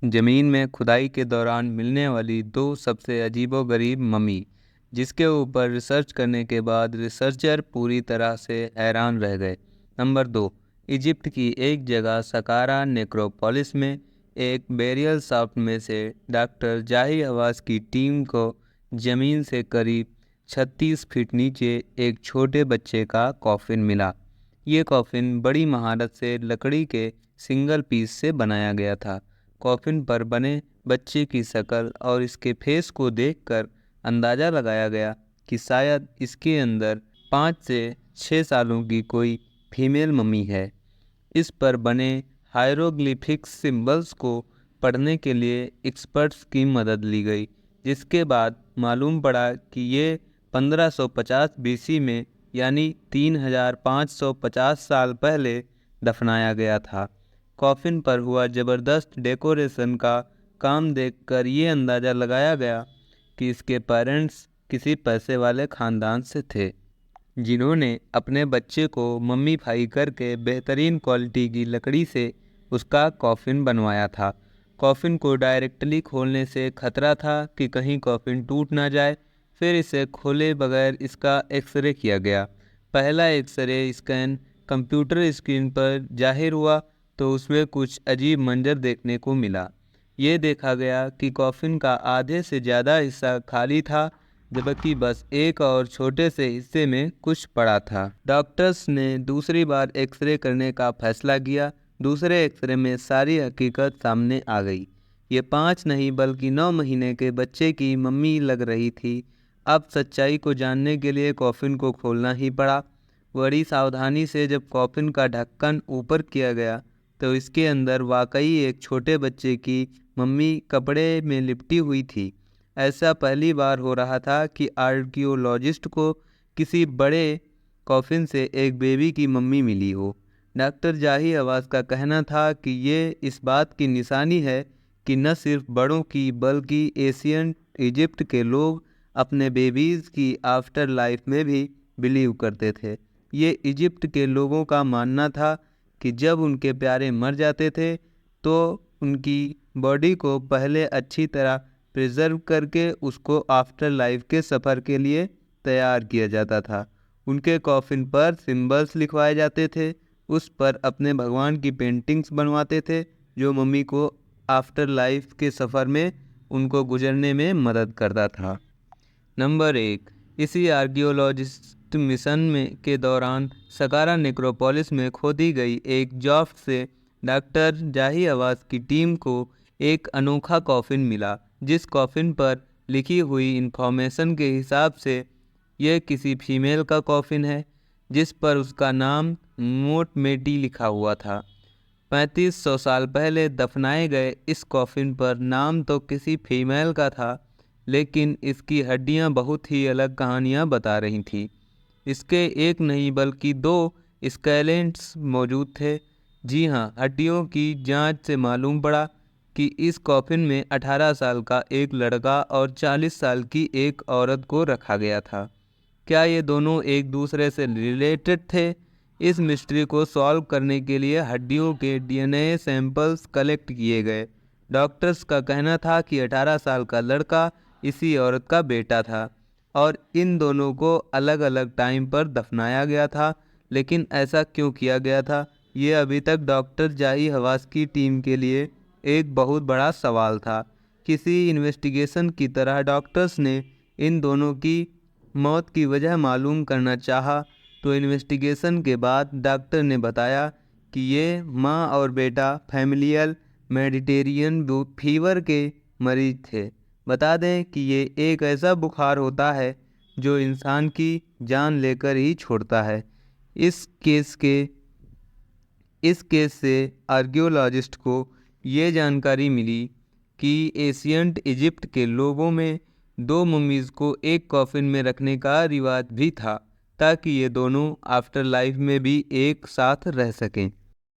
जमीन में खुदाई के दौरान मिलने वाली दो सबसे अजीबोगरीब मम्मी, जिसके ऊपर रिसर्च करने के बाद रिसर्चर पूरी तरह से हैरान रह गए। नंबर 2, इजिप्ट की एक जगह सकारा नेक्रोपोलिस में एक बेरियल साफ्ट में से डॉक्टर जाही हवास की टीम को ज़मीन से करीब 36 फीट नीचे एक छोटे बच्चे का कॉफिन मिला। ये कॉफिन बड़ी महारत से लकड़ी के सिंगल पीस से बनाया गया था। कॉफिन पर बने बच्चे की शक्ल और इसके फेस को देखकर अंदाज़ा लगाया गया कि शायद इसके अंदर 5 से 6 सालों की कोई फीमेल मम्मी है। इस पर बने हायरोग्लिफिक्स सिंबल्स को पढ़ने के लिए एक्सपर्ट्स की मदद ली गई, जिसके बाद मालूम पड़ा कि ये 1550 बीसी में यानी 3550 साल पहले दफनाया गया था। कॉफिन पर हुआ ज़बरदस्त डेकोरेशन का काम देखकर ये अंदाज़ा लगाया गया कि इसके पेरेंट्स किसी पैसे वाले ख़ानदान से थे, जिन्होंने अपने बच्चे को मम्मीफाई करके बेहतरीन क्वालिटी की लकड़ी से उसका कॉफिन बनवाया था। कॉफिन को डायरेक्टली खोलने से खतरा था कि कहीं कॉफिन टूट ना जाए। फिर इसे खोले बगैर इसका एक्सरे किया गया। पहला एक्सरे स्कैन कंप्यूटर स्क्रीन पर जाहिर हुआ तो उसमें कुछ अजीब मंजर देखने को मिला। ये देखा गया कि कॉफिन का आधे से ज़्यादा हिस्सा खाली था, जबकि बस एक और छोटे से हिस्से में कुछ पड़ा था। डॉक्टर्स ने दूसरी बार एक्सरे करने का फैसला किया। दूसरे एक्सरे में सारी हकीकत सामने आ गई। ये 5 नहीं बल्कि 9 महीने के बच्चे की मम्मी लग रही थी। अब सच्चाई को जानने के लिए कॉफिन को खोलना ही पड़ा। बड़ी सावधानी से जब कॉफिन का ढक्कन ऊपर किया गया तो इसके अंदर वाकई एक छोटे बच्चे की मम्मी कपड़े में लिपटी हुई थी। ऐसा पहली बार हो रहा था कि आर्कियोलॉजिस्ट को किसी बड़े कॉफिन से एक बेबी की मम्मी मिली हो। डॉक्टर जाही हवास का कहना था कि ये इस बात की निशानी है कि न सिर्फ बड़ों की बल्कि एशियन इजिप्ट के लोग अपने बेबीज़ की आफ्टर लाइफ में भी बिलीव करते थे। ये इजिप्ट के लोगों का मानना था कि जब उनके प्यारे मर जाते थे तो उनकी बॉडी को पहले अच्छी तरह प्रिजर्व करके उसको आफ्टर लाइफ के सफ़र के लिए तैयार किया जाता था। उनके कॉफिन पर सिंबल्स लिखवाए जाते थे, उस पर अपने भगवान की पेंटिंग्स बनवाते थे जो मम्मी को आफ्टर लाइफ के सफ़र में उनको गुजरने में मदद करता था। नंबर 1, इसी आर्कियोलॉजिस्ट मिशन में के दौरान सकारा नेक्रोपोलिस में खोदी गई एक जॉफ्ट से डॉक्टर जाही हवास की टीम को एक अनोखा कॉफिन मिला, जिस कॉफिन पर लिखी हुई इंफॉर्मेशन के हिसाब से यह किसी फीमेल का कॉफिन है, जिस पर उसका नाम मोटमेटी लिखा हुआ था। 3500 साल पहले दफनाए गए इस कॉफिन पर नाम तो किसी फीमेल का था, लेकिन इसकी हड्डियां बहुत ही अलग कहानियां बता रही थीं। इसके एक नहीं बल्कि 2 स्केलेटन्स मौजूद थे। जी हाँ, हड्डियों की जांच से मालूम पड़ा कि इस कॉफिन में 18 साल का एक लड़का और 40 साल की एक औरत को रखा गया था। क्या ये दोनों एक दूसरे से रिलेटेड थे? इस मिस्ट्री को सॉल्व करने के लिए हड्डियों के डीएनए सैंपल्स कलेक्ट किए गए। डॉक्टर्स का कहना था कि 18 साल का लड़का इसी औरत का बेटा था और इन दोनों को अलग अलग टाइम पर दफनाया गया था। लेकिन ऐसा क्यों किया गया था, ये अभी तक डॉक्टर जाही हवास की टीम के लिए एक बहुत बड़ा सवाल था। किसी इन्वेस्टिगेशन की तरह डॉक्टर्स ने इन दोनों की मौत की वजह मालूम करना चाहा, तो इन्वेस्टिगेशन के बाद डॉक्टर ने बताया कि ये माँ और बेटा फैमिलियल मेडिटेरियन फीवर के मरीज थे। बता दें कि ये एक ऐसा बुखार होता है जो इंसान की जान लेकर ही छोड़ता है। इस केस से आर्कियोलॉजिस्ट को ये जानकारी मिली कि एशियंट इजिप्ट के लोगों में 2 मम्मीज़ को एक कॉफिन में रखने का रिवाज भी था, ताकि ये दोनों आफ्टर लाइफ में भी एक साथ रह सकें।